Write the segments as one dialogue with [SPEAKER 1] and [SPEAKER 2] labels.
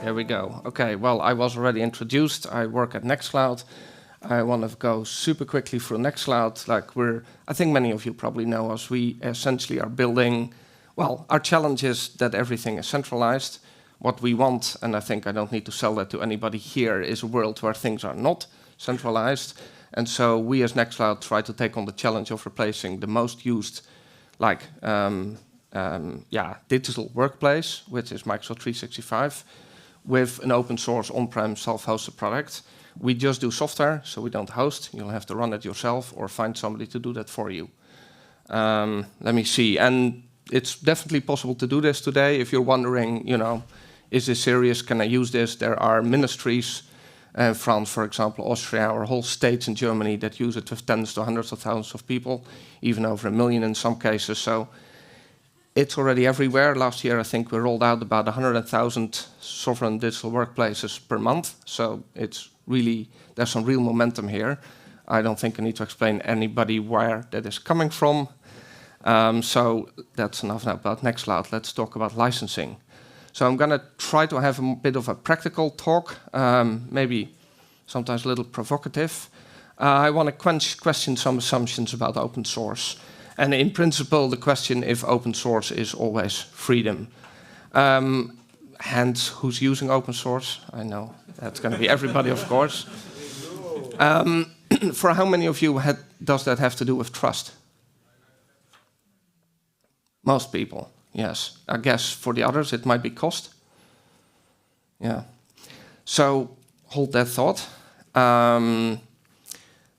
[SPEAKER 1] here we go. Okay, well, I was already introduced. I work at Nextcloud. I want to go super quickly through Nextcloud. I think many of you probably know us. We essentially are building, well, our challenge is that everything is centralized. What we want, and I think I don't need to sell that to anybody here, is a world where things are not centralized. And so we as Nextcloud try to take on the challenge of replacing the most used, digital workplace, which is Microsoft 365, with an open source on-prem self-hosted product. We just do software, so we don't host. You'll have to run it yourself or find somebody to do that for you. Let me see. And it's definitely possible to do this today. If you're wondering, is this serious? Can I use this? There are ministries, France, for example, Austria, or whole states in Germany that use it with tens to hundreds of thousands of people, even over 1 million in some cases. So it's already everywhere. Last year, I think we rolled out about 100,000 sovereign digital workplaces per month. So it's really, there's some real momentum here. I don't think I need to explain anybody where that is coming from. So that's enough about Nextcloud. Let's talk about licensing. So I'm going to try to have a bit of a practical talk, maybe sometimes a little provocative. I want to question some assumptions about open source. And in principle, the question if open source is always freedom. Hence, who's using open source? I know that's going to be everybody, of course. For how many of you does that have to do with trust? Most people, yes. I guess for the others, it might be cost. Yeah. So hold that thought.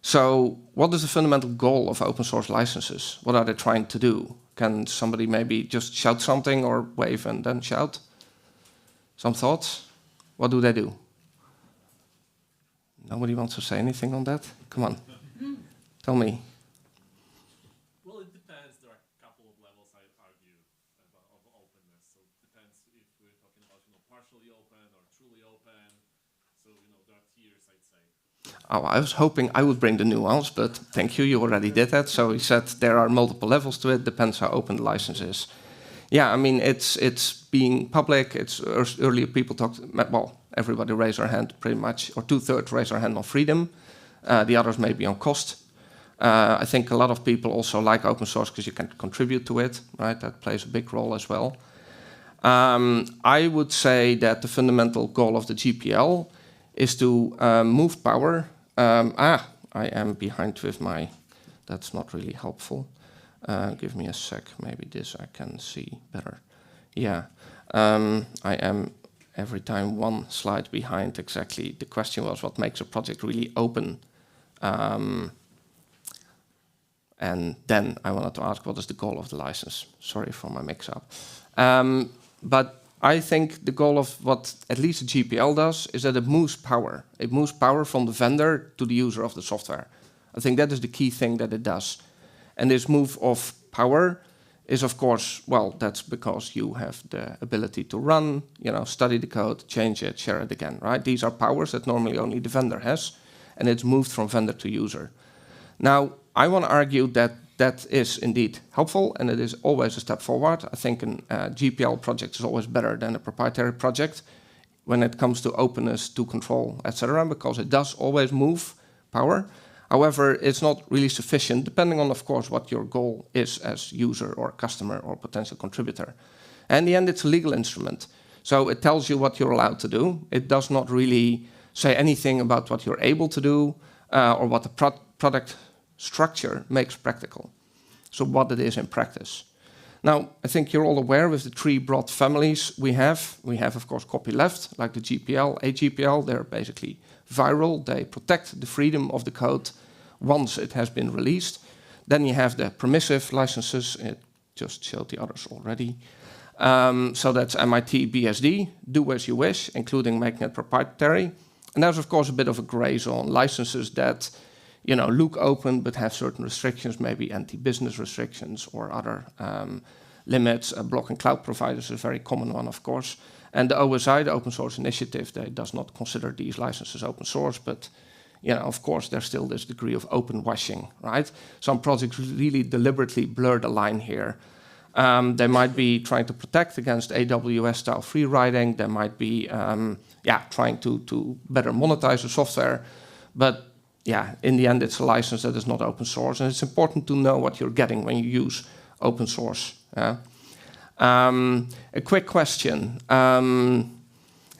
[SPEAKER 1] So what is the fundamental goal of open source licenses? What are they trying to do? Can somebody maybe just shout something or wave and then shout? Some thoughts? What do they do? Nobody wants to say anything on that? Come on. Tell me.
[SPEAKER 2] Well, it depends. There are a couple of levels, I argue, of openness. So it depends if we're talking about partially open or truly open. So there are tiers, I'd say.
[SPEAKER 1] Oh, I was hoping I would bring the nuance, but thank you, you already did that. So he said there are multiple levels to it, depends how open the license is. Yeah, I mean, it's being public. It's earlier people talked, well, everybody raised their hand pretty much, or 2/3 raised their hand on freedom. The others maybe on cost. I think a lot of people also like open source because you can contribute to it, right? That plays a big role as well. I would say that the fundamental goal of the GPL is to move power. I am behind with my, that's not really helpful. Give me a sec, maybe this I can see better. Yeah, I am every time one slide behind exactly. The question was what makes a project really open? And then I wanted to ask what is the goal of the license? Sorry for my mix-up. But I think the goal of what at least the GPL does is that it moves power. It moves power from the vendor to the user of the software. I think that is the key thing that it does. And this move of power is, of course, well, that's because you have the ability to run, study the code, change it, share it again, right? These are powers that normally only the vendor has, and it's moved from vendor to user. Now, I want to argue that that is indeed helpful, and it is always a step forward. I think a GPL project is always better than a proprietary project when it comes to openness, to control, etc., because it does always move power. However, it's not really sufficient, depending on, of course, what your goal is as user or customer or potential contributor. And in the end, it's a legal instrument. So it tells you what you're allowed to do. It does not really say anything about what you're able to do or what the product structure makes practical. So what it is in practice. Now, I think you're all aware with the 3 broad families we have. We have, of course, copyleft, like the GPL, AGPL. They're basically viral. They protect the freedom of the code once it has been released. Then you have the permissive licenses. It just showed the others already. So that's MIT BSD, do as you wish, including making it proprietary. And there's, of course, a bit of a gray zone, licenses that look open but have certain restrictions, maybe anti-business restrictions or other limits. Blocking cloud providers is a very common one, of course. And the OSI, the Open Source Initiative, they does not consider these licenses open source, but of course, there's still this degree of open washing, right? Some projects really deliberately blur the line here. They might be trying to protect against AWS-style free riding. They might be, trying to better monetize the software. But yeah, in the end, it's a license that is not open source, and it's important to know what you're getting when you use open source. A quick question.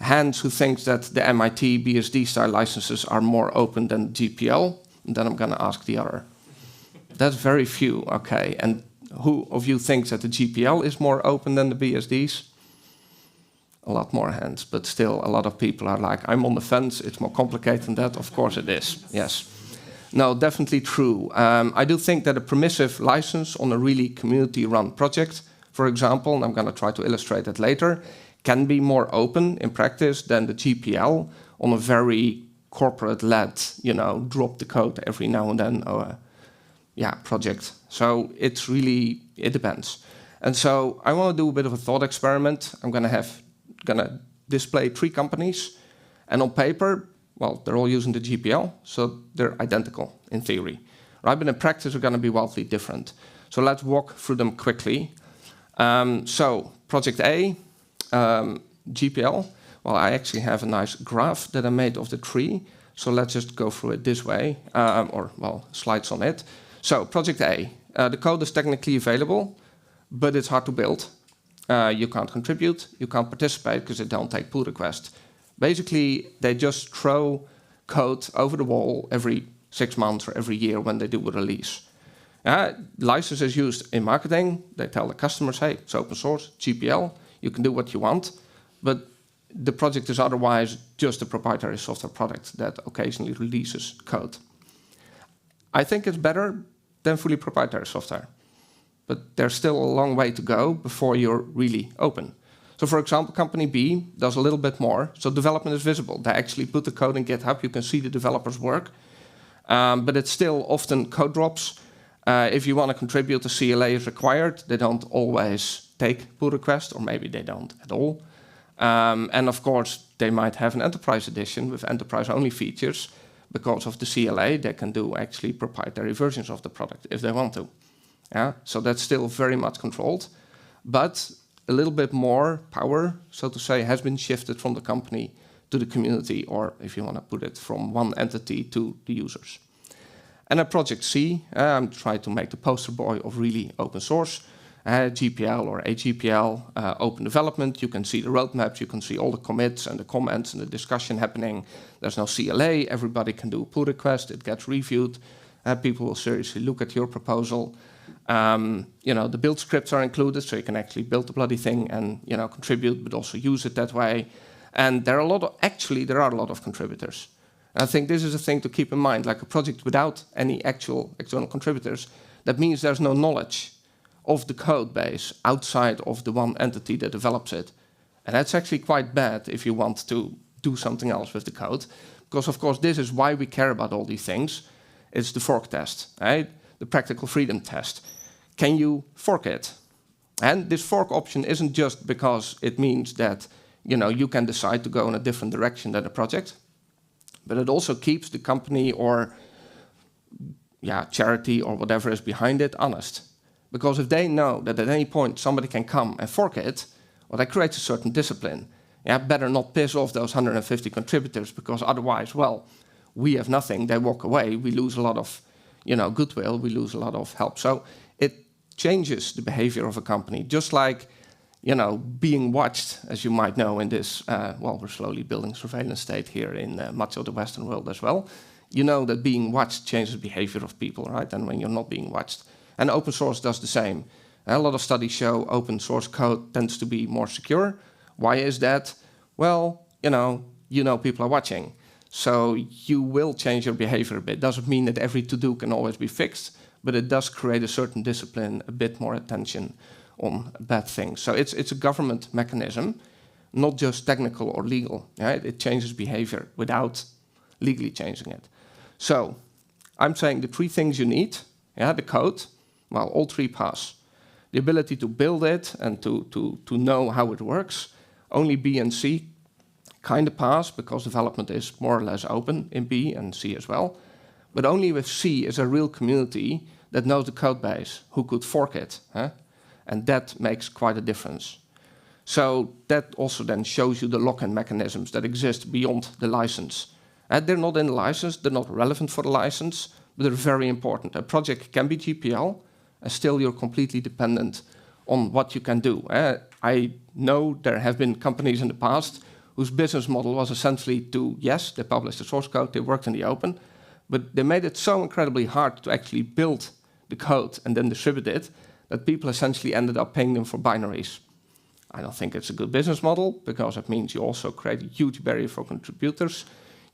[SPEAKER 1] Hans, who thinks that the MIT BSD-style licenses are more open than GPL, and then I'm going to ask the other. That's very few, okay. And who of you thinks that the GPL is more open than the BSDs? A lot more hands, but still a lot of people are like, I'm on the fence, it's more complicated than that. Of course it is, yes. No, definitely true. I do think that a permissive license on a really community-run project, for example, and I'm going to try to illustrate that later, can be more open in practice than the GPL on a very corporate-led, drop the code every now and then project. So it's really, it depends. And so I want to do a bit of a thought experiment. I'm going to display 3 companies, and on paper, well, they're all using the GPL, so they're identical in theory, right? But in practice, they're going to be wildly different. So let's walk through them quickly. So project A, GPL. Well, I actually have a nice graph that I made of the 3. So let's just go through it this way, slides on it. So project A, the code is technically available, but it's hard to build. You can't contribute, you can't participate because they don't take pull requests. Basically, they just throw code over the wall every 6 months or every year when they do a release. License is used in marketing. They tell the customers, hey, it's open source, GPL, you can do what you want. But the project is otherwise just a proprietary software product that occasionally releases code. I think it's better than fully proprietary software. But there's still a long way to go before you're really open. So for example, company B does a little bit more. So development is visible. They actually put the code in GitHub. You can see the developers' work. But it's still often code drops. If you want to contribute, the CLA is required. They don't always take pull requests, or maybe they don't at all. And of course, they might have an enterprise edition with enterprise-only features. Because of the CLA, they can do actually proprietary versions of the product if they want to. So that's still very much controlled. But a little bit more power, so to say, has been shifted from the company to the community, or if you want to put it, from one entity to the users. And at Project C, I'm trying to make the poster boy of really open source. GPL or AGPL, open development. You can see the roadmaps, you can see all the commits and the comments and the discussion happening. There's no CLA, everybody can do a pull request, it gets reviewed. People will seriously look at your proposal. The build scripts are included, so you can actually build the bloody thing and contribute, but also use it that way. And there are a lot of contributors. And I think this is a thing to keep in mind, like a project without any actual external contributors, that means there's no knowledge of the code base outside of the one entity that develops it. And that's actually quite bad if you want to do something else with the code. Because of course, this is why we care about all these things. It's the fork test, right? The practical freedom test. Can you fork it? And this fork option isn't just because it means that you can decide to go in a different direction than the project, but it also keeps the company or charity or whatever is behind it honest. Because if they know that at any point somebody can come and fork it, well, that creates a certain discipline. Better not piss off those 150 contributors, because otherwise, well, we have nothing, they walk away, we lose a lot of goodwill, we lose a lot of help. So it changes the behavior of a company, just like being watched, as you might know in this, we're slowly building surveillance state here in much of the Western world as well. You know that being watched changes the behavior of people, right? And when you're not being watched. And open source does the same. A lot of studies show open source code tends to be more secure. Why is that? Well, people are watching. So you will change your behavior a bit. Doesn't mean that every to-do can always be fixed, but it does create a certain discipline, a bit more attention on bad things. So it's a government mechanism, not just technical or legal. Right? It changes behavior without legally changing it. So I'm saying the 3 things you need, the code, well, all 3 pass. The ability to build it and to know how it works. Only B and C kind of pass, because development is more or less open in B and C as well. But only with C is a real community that knows the code base, who could fork it. And that makes quite a difference. So that also then shows you the lock-in mechanisms that exist beyond the license. And they're not in the license, they're not relevant for the license, but they're very important. A project can be GPL, and still you're completely dependent on what you can do. I know there have been companies in the past whose business model was essentially to, yes, they published the source code, they worked in the open, but they made it so incredibly hard to actually build the code and then distribute it that people essentially ended up paying them for binaries. I don't think it's a good business model because it means you also create a huge barrier for contributors.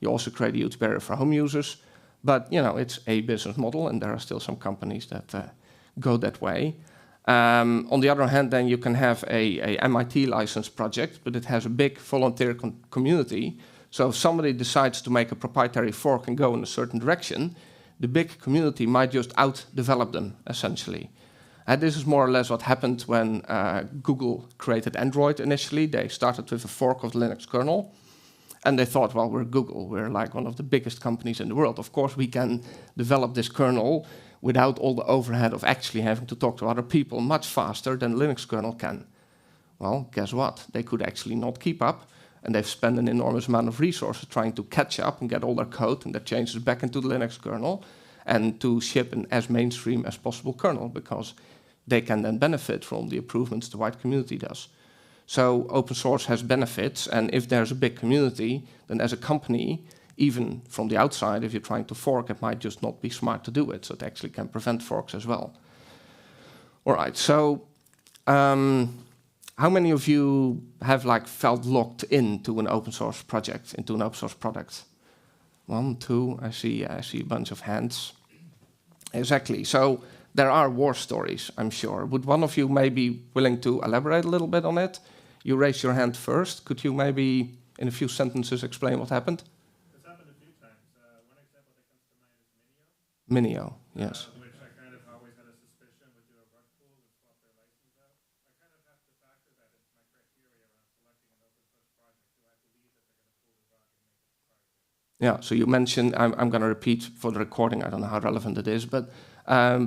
[SPEAKER 1] You also create a huge barrier for home users. But, you know, it's a business model and there are still some companies that go that way. On the other hand, then you can have a MIT license project, but it has a big volunteer community. So if somebody decides to make a proprietary fork and go in a certain direction, the big community might just out-develop them, essentially. And this is more or less what happened when Google created Android initially. They started with a fork of the Linux kernel. And they thought, well, we're Google. We're like one of the biggest companies in the world. Of course, we can develop this kernel without all the overhead of actually having to talk to other people much faster than Linux kernel can. Well, guess what? They could actually not keep up. And they've spent an enormous amount of resources trying to catch up and get all their code and their changes back into the Linux kernel and to ship an as mainstream as possible kernel because they can then benefit from the improvements the wide community does. So open source has benefits, and if there's a big community, then as a company, even from the outside, if you're trying to fork, it might just not be smart to do it. So it actually can prevent forks as well. All right, so how many of you have felt locked into an open source project, into an open source product? 1, 2, I see a bunch of hands. Exactly, so there are war stories, I'm sure. Would one of you maybe be willing to elaborate a little bit on it? You raised your hand first. Could you maybe, in a few sentences, explain what happened?
[SPEAKER 2] It's happened a few times. One example that comes to mind is Minio.
[SPEAKER 1] Minio, yes.
[SPEAKER 2] Which I kind of always had a suspicion would do a rug pull and swap their license out. I kind of have to factor that into my criteria around selecting an open source project. Do I believe that they're going to pull the rug and make it proprietary?
[SPEAKER 1] Yeah, so you mentioned, I'm going to repeat for the recording, I don't know how relevant it is, but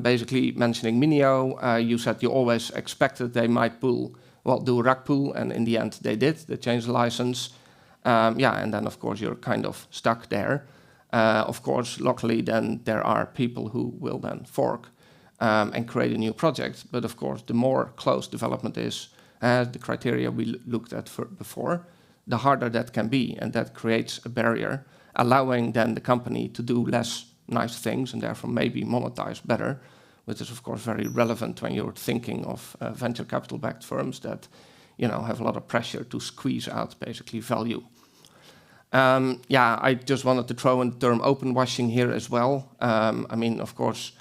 [SPEAKER 1] basically mentioning Minio, you said you always expected they might do a rug pull, and in the end they did. They changed the license. And then of course you're kind of stuck there. Of course, luckily then there are people who will then fork and create a new project. But of course, the more close development is, the criteria we looked at before, the harder that can be, and that creates a barrier, allowing then the company to do less nice things and therefore maybe monetize better, which is of course very relevant when you're thinking of venture capital-backed firms that, have a lot of pressure to squeeze out basically value. I just wanted to throw in the term open washing here as well. I mean, of course,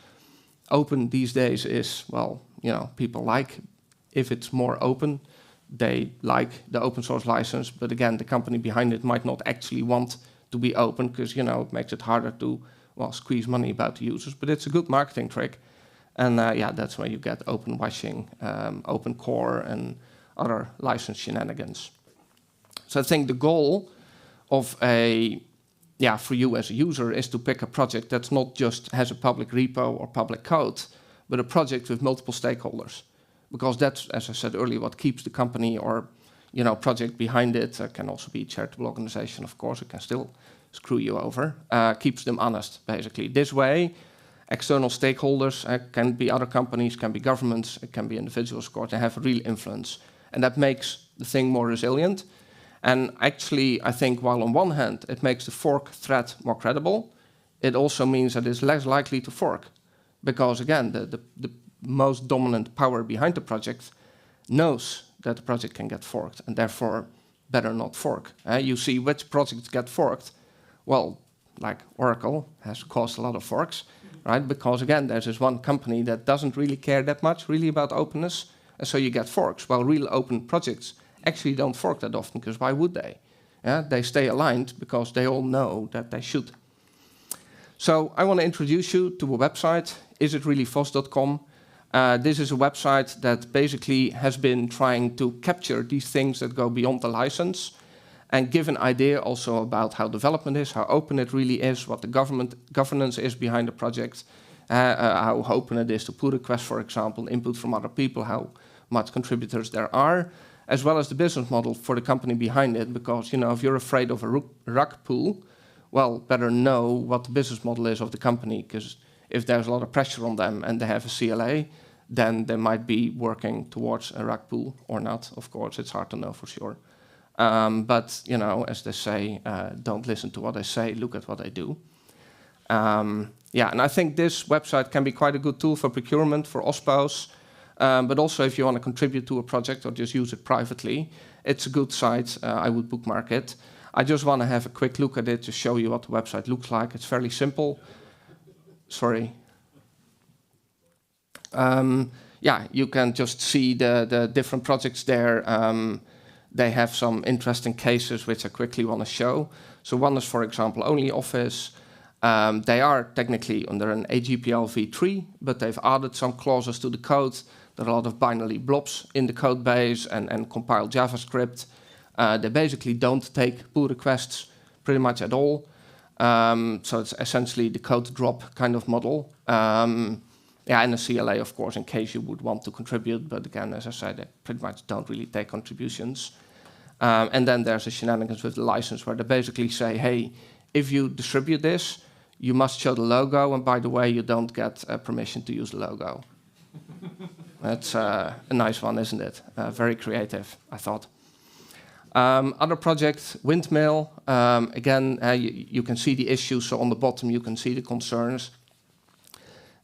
[SPEAKER 1] open these days is, people like if it's more open, they like the open source license, but again, the company behind it might not actually want to be open because, it makes it harder to, squeeze money about the users, but it's a good marketing trick. And that's where you get open washing, open core, and other license shenanigans. So I think the goal of for you as a user is to pick a project that's not just has a public repo or public code, but a project with multiple stakeholders. Because that's, as I said earlier, what keeps the company or project behind it, can also be a charitable organization, of course, it can still screw you over, keeps them honest, basically. This way, external stakeholders, can be other companies, can be governments, it can be individuals, of course, they have real influence. And that makes the thing more resilient. And actually, I think while on one hand, it makes the fork threat more credible, it also means that it's less likely to fork. Because again, the most dominant power behind the project knows that the project can get forked, and therefore better not fork. You see which projects get forked. Well, like Oracle has caused a lot of forks, right? Because again, there's this one company that doesn't really care that much really about openness, and so you get forks, while real open projects actually don't fork that often, because why would they? They stay aligned because they all know that they should. So I want to introduce you to a website, isitreallyfos.com. This is a website that basically has been trying to capture these things that go beyond the license and give an idea also about how development is, how open it really is, what the governance is behind the project, how open it is to pull requests, for example, input from other people, how much contributors there are, as well as the business model for the company behind it. Because, you know, if you're afraid of a rug pull, well, better know what the business model is of the company, because if there's a lot of pressure on them and they have a CLA, then they might be working towards a rug pull or not. Of course, it's hard to know for sure. But, you know, as they say, don't listen to what I say, look at what I do. Yeah, and I think this website can be quite a good tool for procurement, for OSPOs, but also if you want to contribute to a project or just use it privately, it's a good site. I would bookmark it. I just want to have a quick look at it to show you what the website looks like. It's fairly simple. Sorry. Yeah, you can just see the different projects there. They have some interesting cases which I quickly want to show. So one is, for example, only Office. They are technically under an AGPL v3, but they've added some clauses to the code. There are a lot of binary blobs in the code base and compiled JavaScript. They basically don't take pull requests pretty much at all. So it's essentially the code drop kind of model. Yeah, and a CLA, of course, in case you would want to contribute. But again, as I said, they pretty much don't really take contributions. And then there's a shenanigans with the license where they basically say, hey, if you distribute this, you must show the logo. And by the way, you don't get permission to use the logo. That's a nice one, isn't it? Very creative, I thought. Other project, Windmill. Again, you can see the issues. So on the bottom, you can see the concerns.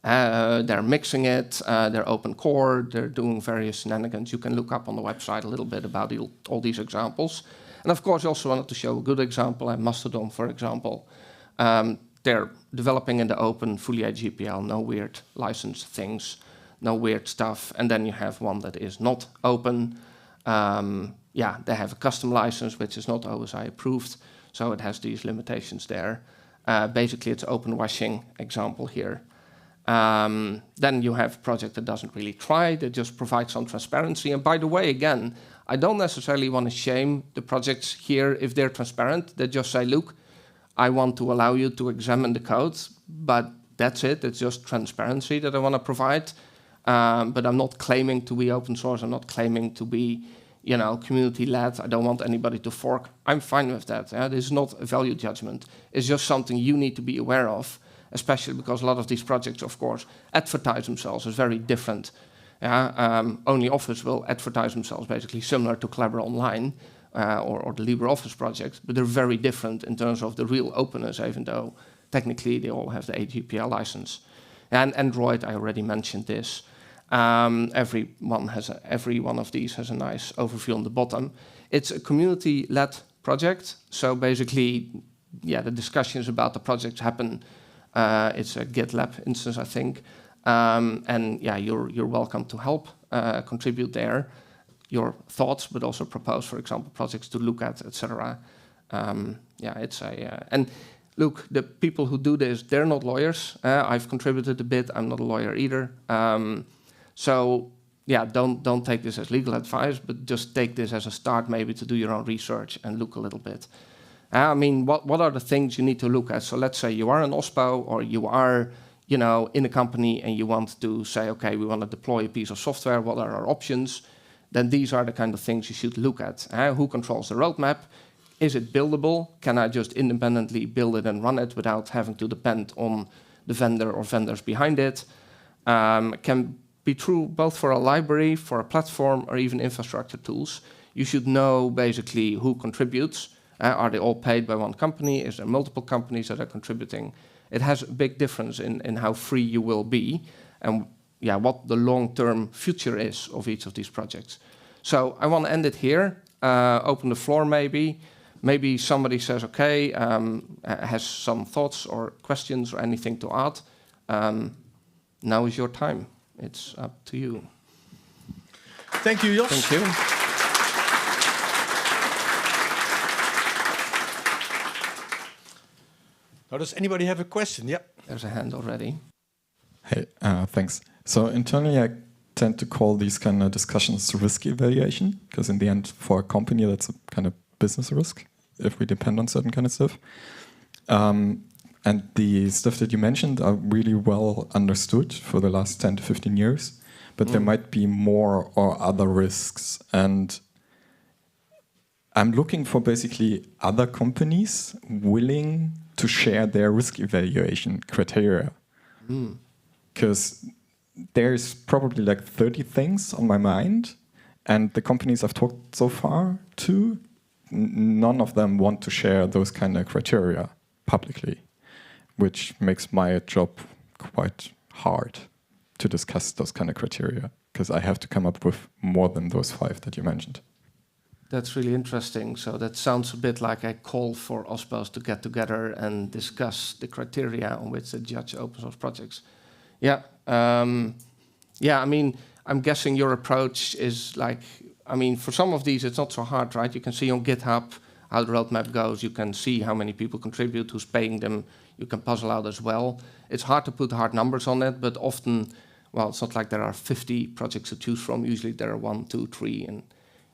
[SPEAKER 1] They're mixing it, they're open core, they're doing various shenanigans. You can look up on the website a little bit about all these examples. And of course, I also wanted to show a good example, Mastodon, for example. They're developing in the open, fully AGPL, no weird license things, no weird stuff. And then you have one that is not open. Yeah, they have a custom license, which is not OSI approved, so it has these limitations there. Basically, it's open washing example here. Then you have a project that doesn't really try, they just provide some transparency. And by the way, again, I don't necessarily want to shame the projects here if they're transparent. They just say, look, I want to allow you to examine the code, but that's it. It's just transparency that I want to provide. But I'm not claiming to be open source. I'm not claiming to be, you know, community-led. I don't want anybody to fork. I'm fine with that. This is not a value judgment. It's just something you need to be aware of, especially because a lot of these projects, of course, advertise themselves as very different. Only Office will advertise themselves basically similar to Collabora Online or the LibreOffice project, but they're very different in terms of the real openness, even though technically they all have the AGPL license. And Android, I already mentioned this. Every one of these has a nice overview on the bottom. It's a community-led project, so basically, yeah, the discussions about the project happen. It's a GitLab instance, I think. And yeah, you're welcome to help contribute there your thoughts, but also propose, for example, projects to look at, etc. Yeah, it's a and look, the people who do this, they're not lawyers. I've contributed a bit. I'm not a lawyer either. So yeah, don't take this as legal advice, but just take this as a start, maybe to do your own research and look a little bit. I mean, what are the things you need to look at? So let's say you are an OSPO or you are, you know, in a company and you want to say, okay, we want to deploy a piece of software. What are our options? Then these are the kind of things you should look at. Who controls the roadmap? Is it buildable? Can I just independently build it and run it without having to depend on the vendor or vendors behind it? Can be true both for a library, for a platform, or even infrastructure tools. You should know basically who contributes. Are they all paid by one company? Is there multiple companies that are contributing? It has a big difference in how free you will be and yeah, what the long-term future is of each of these projects. So I want to end it here, open the floor maybe. Maybe somebody says, okay, has some thoughts or questions or anything to add. Now is your time. It's up to you.
[SPEAKER 3] Thank you, Jos.
[SPEAKER 1] Thank you.
[SPEAKER 3] Now, does anybody have a question? Yeah.
[SPEAKER 1] There's a hand already.
[SPEAKER 4] Hey, thanks. So internally, I tend to call these kind of discussions risk evaluation, because in the end, for a company, that's a kind of business risk if we depend on certain kind of stuff. And the stuff that you mentioned are really well understood for the last 10 to 15 years. but there might be more or other risks. And I'm looking for basically other companies willing to share their risk evaluation criteria. Because there's probably like 30 things on my mind, and the companies I've talked so far to, none of them want to share those kind of criteria publicly, which makes my job quite hard to discuss those kind of criteria, because I have to come up with more than those 5 that you mentioned.
[SPEAKER 1] That's really interesting. So that sounds a bit like a call for OSPOs to get together and discuss the criteria on which they judge open source projects. Yeah. Yeah, I mean, I'm guessing your approach is like, I mean, for some of these, it's not so hard, right? You can see on GitHub how the roadmap goes. You can see how many people contribute, who's paying them. You can puzzle out as well. It's hard to put hard numbers on it, but often, well, it's not like there are 50 projects to choose from. Usually there are 1, 2, 3, and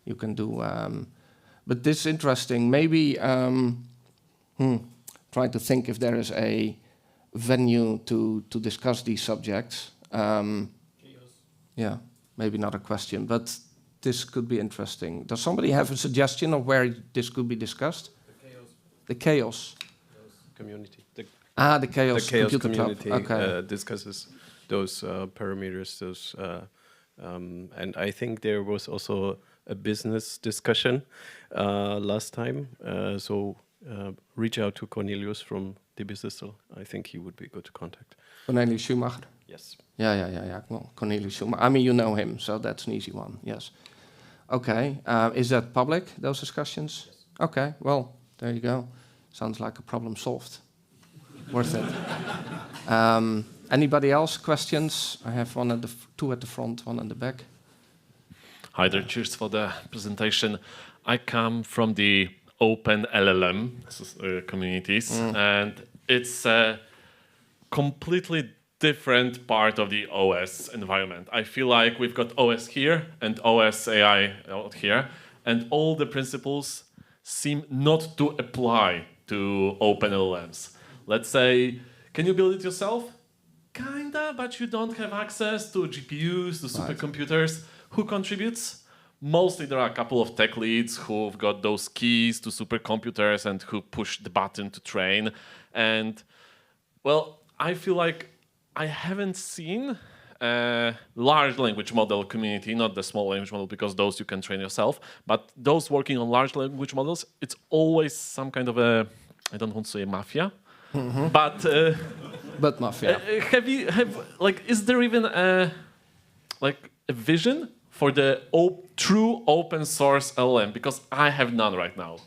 [SPEAKER 1] you can do. But this is interesting. Maybe trying to think if there is a venue to discuss these subjects. Yeah, maybe not a question, but this could be interesting. Does somebody have a suggestion of where this could be discussed? The chaos.
[SPEAKER 5] Community.
[SPEAKER 1] The chaos.
[SPEAKER 5] The chaos
[SPEAKER 1] Computer
[SPEAKER 5] community
[SPEAKER 1] Club. Okay.
[SPEAKER 5] discusses those parameters. Those, and I think there was also a business discussion last time. So reach out to Cornelius from DB Systel. I think he would be good to contact.
[SPEAKER 1] Cornelius Schumacher.
[SPEAKER 5] Yes.
[SPEAKER 1] Yeah. Well, Cornelius Schumacher. I mean, you know him, so that's an easy one. Yes. Okay. Is that public? Those discussions? Yes. Okay. Well, there you go. Sounds like a problem solved. Worth it. Anybody else? Questions? I have one at two at the front, one in the back.
[SPEAKER 2] Hi there, cheers for the presentation. I come from the open LLM communities, and it's a completely different part of the OS environment. I feel like we've got OS here and OS AI out here, and all the principles seem not to apply to open LLMs. Let's say, can you build it yourself? Kinda, but you don't have access to GPUs, to supercomputers. Who contributes? Mostly there are a couple of tech leads who've got those keys to supercomputers and who push the button to train. And, well, I feel like I haven't seen a large language model community, not the small language model, because those you can train yourself, but those working on large language models, it's always some kind of a, I don't want to say mafia, but
[SPEAKER 1] mafia.
[SPEAKER 2] Is there even a vision for the true open source LLM? Because I have none right now.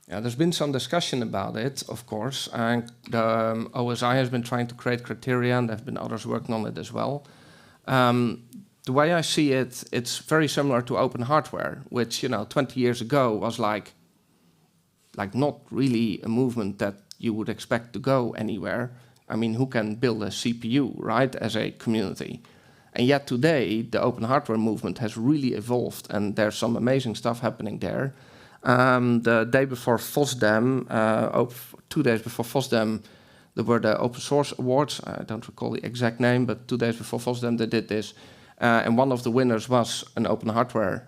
[SPEAKER 1] Yeah, there's been some discussion about it, of course, and the OSI has been trying to create criteria, and there have been others working on it as well. The way I see it, it's very similar to open hardware, which 20 years ago was like not really a movement that you would expect to go anywhere. I mean, who can build a CPU, right, as a community? And yet today, the open hardware movement has really evolved, and there's some amazing stuff happening there. The day before FOSDEM, 2 days before FOSDEM, there were the Open Source Awards. I don't recall the exact name, but 2 days before FOSDEM they did this. And one of the winners was an open hardware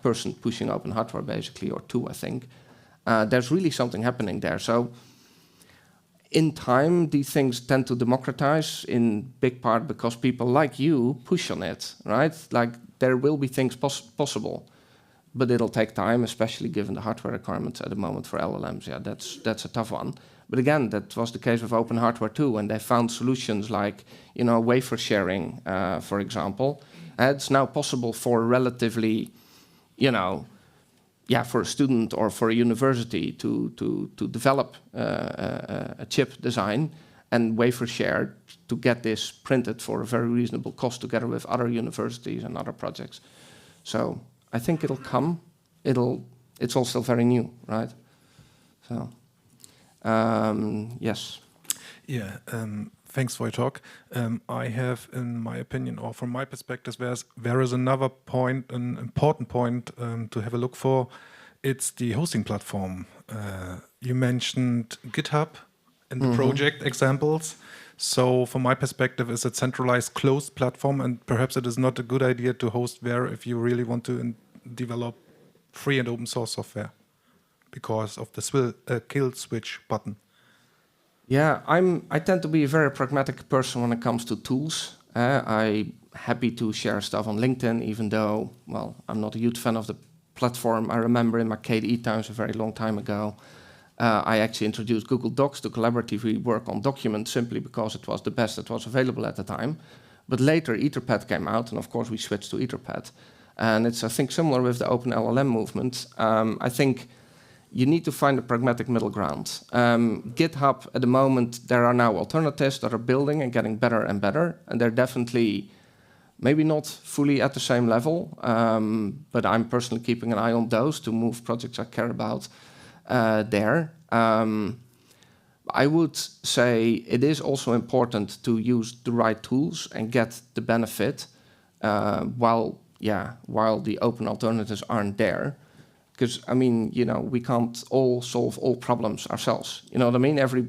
[SPEAKER 1] person pushing open hardware, basically, or 2, I think. There's really something happening there. So in time, these things tend to democratize in big part because people like you push on it, right? Like there will be things possible. But it'll take time, especially given the hardware requirements at the moment for LLMs. Yeah, that's a tough one. But again, that was the case with open hardware too, and they found solutions like, wafer sharing, for example. It's now possible for relatively, for a student or for a university to develop a chip design and wafer share to get this printed for a very reasonable cost together with other universities and other projects. So I think it'll come. It's all still very new, right? So, yes.
[SPEAKER 6] Yeah, thanks for your talk. I have, in my opinion, or from my perspective, there is another point, an important point to have a look for. It's the hosting platform. You mentioned GitHub in the project examples. So from my perspective, it's a centralized closed platform, and perhaps it is not a good idea to host there if you really want to develop free and open source software because of the kill switch button.
[SPEAKER 1] Yeah, I tend to be a very pragmatic person when it comes to tools. I'm happy to share stuff on LinkedIn, even though, well, I'm not a huge fan of the platform. I remember in my KDE times a very long time ago, I actually introduced Google Docs to collaboratively work on documents simply because it was the best that was available at the time. But later Etherpad came out, and of course we switched to Etherpad. And it's, I think, similar with the open LLM movement. I think you need to find a pragmatic middle ground. GitHub, at the moment, there are now alternatives that are building and getting better and better, and they're definitely maybe not fully at the same level, but I'm personally keeping an eye on those to move projects I care about there. I would say it is also important to use the right tools and get the benefit while the open alternatives aren't there. Because, I mean, you know, we can't all solve all problems ourselves. You know what I mean? Every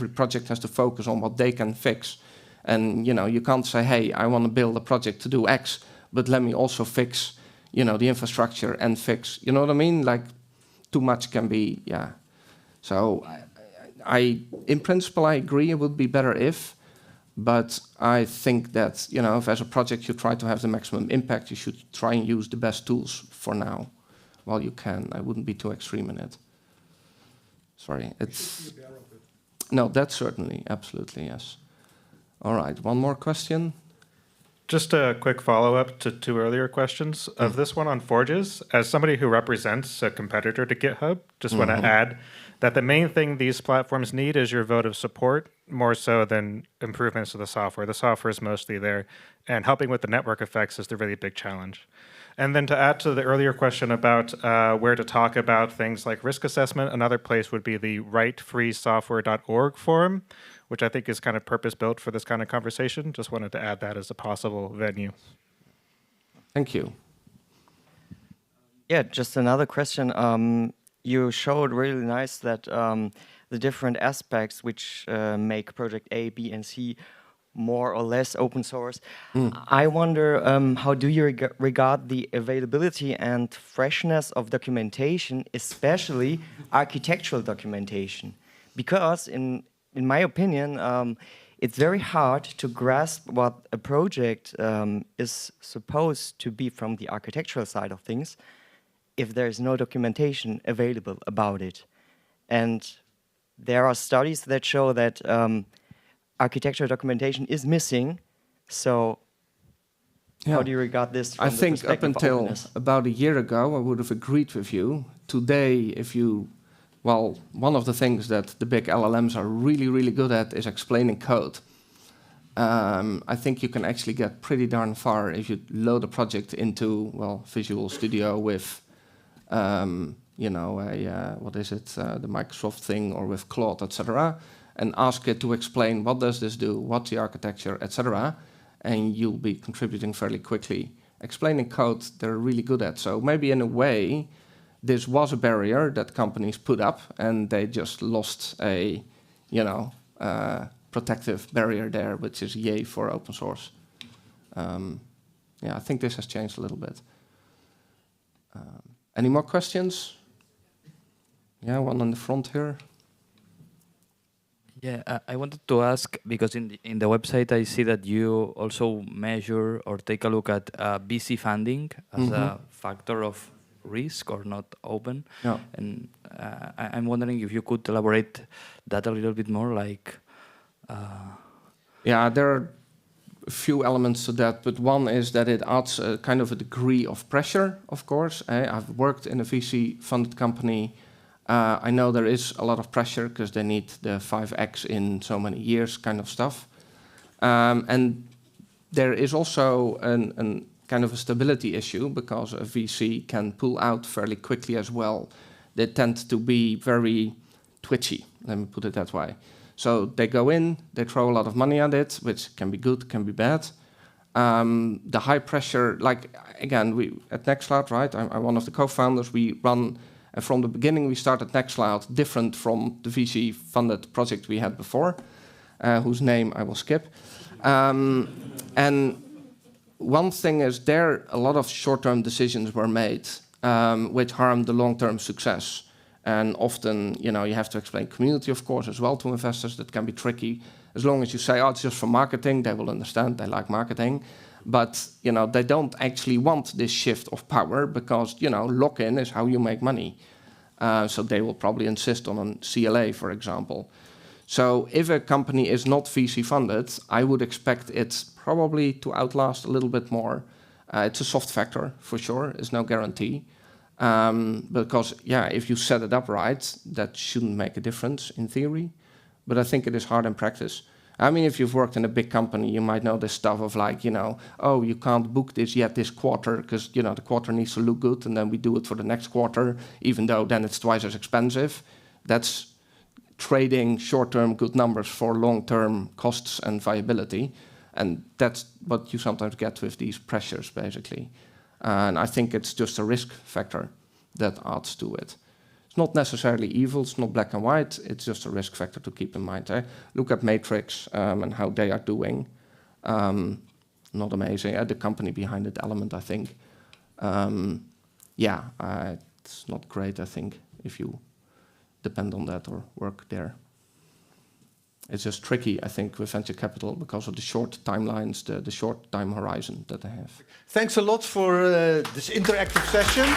[SPEAKER 1] project has to focus on what they can fix. And, you know, you can't say, hey, I want to build a project to do X, but let me also fix, you know, the infrastructure and fix, you know what I mean? Like, too much can be, yeah. So, in principle, I agree it would be better if, but I think that, you know, if as a project you try to have the maximum impact, you should try and use the best tools for now. While you can, I wouldn't be too extreme in it. Sorry, it's... No, that's certainly, absolutely, yes. All right, one more question.
[SPEAKER 7] Just a quick follow-up to two earlier questions. Of this one on Forges, as somebody who represents a competitor to GitHub, just want to add that the main thing these platforms need is your vote of support, more so than improvements to the software. The software is mostly there, and helping with the network effects is the really big challenge. And then to add to the earlier question about where to talk about things like risk assessment, another place would be the writefreesoftware.org forum, which I think is kind of purpose-built for this kind of conversation. Just wanted to add that as a possible venue.
[SPEAKER 1] Thank you.
[SPEAKER 8] Yeah, just another question. You showed really nice that the different aspects which make project A, B, and C more or less open source. I wonder, how do you regard the availability and freshness of documentation, especially architectural documentation? Because in my opinion, it's very hard to grasp what a project is supposed to be from the architectural side of things if there is no documentation available about it. And there are studies that show that architectural documentation is missing. So how do you regard this from
[SPEAKER 1] I
[SPEAKER 8] the
[SPEAKER 1] think up
[SPEAKER 8] perspective of
[SPEAKER 1] until
[SPEAKER 8] openness?
[SPEAKER 1] about a year ago, I would have agreed with you. Today, well, one of the things that the big LLMs are really, really good at is explaining code. I think you can actually get pretty darn far if you load a project into, well, Visual Studio with, you know, the Microsoft thing, or with Claude, etc., and ask it to explain what does this do, what's the architecture, etc., and you'll be contributing fairly quickly. Explaining code, they're really good at. So maybe in a way, this was a barrier that companies put up, and they just lost a, you know, protective barrier there, which is yay for open source. Yeah, I think this has changed a little bit. Any more questions? Yeah, one on the front here.
[SPEAKER 9] Yeah, I wanted to ask, because in the website I see that you also measure or take a look at VC funding as a factor of risk or not open.
[SPEAKER 1] Yeah.
[SPEAKER 9] And I'm wondering if you could elaborate that a little bit more, like...
[SPEAKER 1] Yeah, there are a few elements to that, but one is that it adds a kind of a degree of pressure, of course. I've worked in a VC-funded company. I know there is a lot of pressure because they need the 5x in so many years kind of stuff. And there is also an kind of a stability issue because a VC can pull out fairly quickly as well. They tend to be very twitchy, let me put it that way. So they go in, they throw a lot of money at it, which can be good, can be bad. The high pressure, like, again, we at Nextcloud, right? I'm one of the co-founders. We run, and from the beginning, we started Nextcloud different from the VC-funded project we had before. whose name I will skip. And one thing is there a lot of short-term decisions were made which harmed the long-term success. And often, you have to explain community, of course, as well to investors. That can be tricky. As long as you say, oh, it's just for marketing, they will understand, they like marketing. But, they don't actually want this shift of power because, lock-in is how you make money. So they will probably insist on a CLA, for example. So if a company is not VC funded, I would expect it probably to outlast a little bit more. It's a soft factor, for sure. It's no guarantee. Because, if you set it up right, that shouldn't make a difference in theory. But I think it is hard in practice. I mean, if you've worked in a big company, you might know this stuff of like, oh, you can't book this yet this quarter because, the quarter needs to look good and then we do it for the next quarter, even though then it's twice as expensive. That's trading short-term good numbers for long-term costs and viability. And that's what you sometimes get with these pressures, basically. And I think it's just a risk factor that adds to it. It's not necessarily evil, it's not black and white, it's just a risk factor to keep in mind. Look at Matrix and how they are doing. Not amazing. The company behind it, Element, I think. It's not great, I think, if you depend on that or work there. It's just tricky, I think, with venture capital because of the short timelines, the short time horizon that they have.
[SPEAKER 3] Thanks a lot for this interactive session.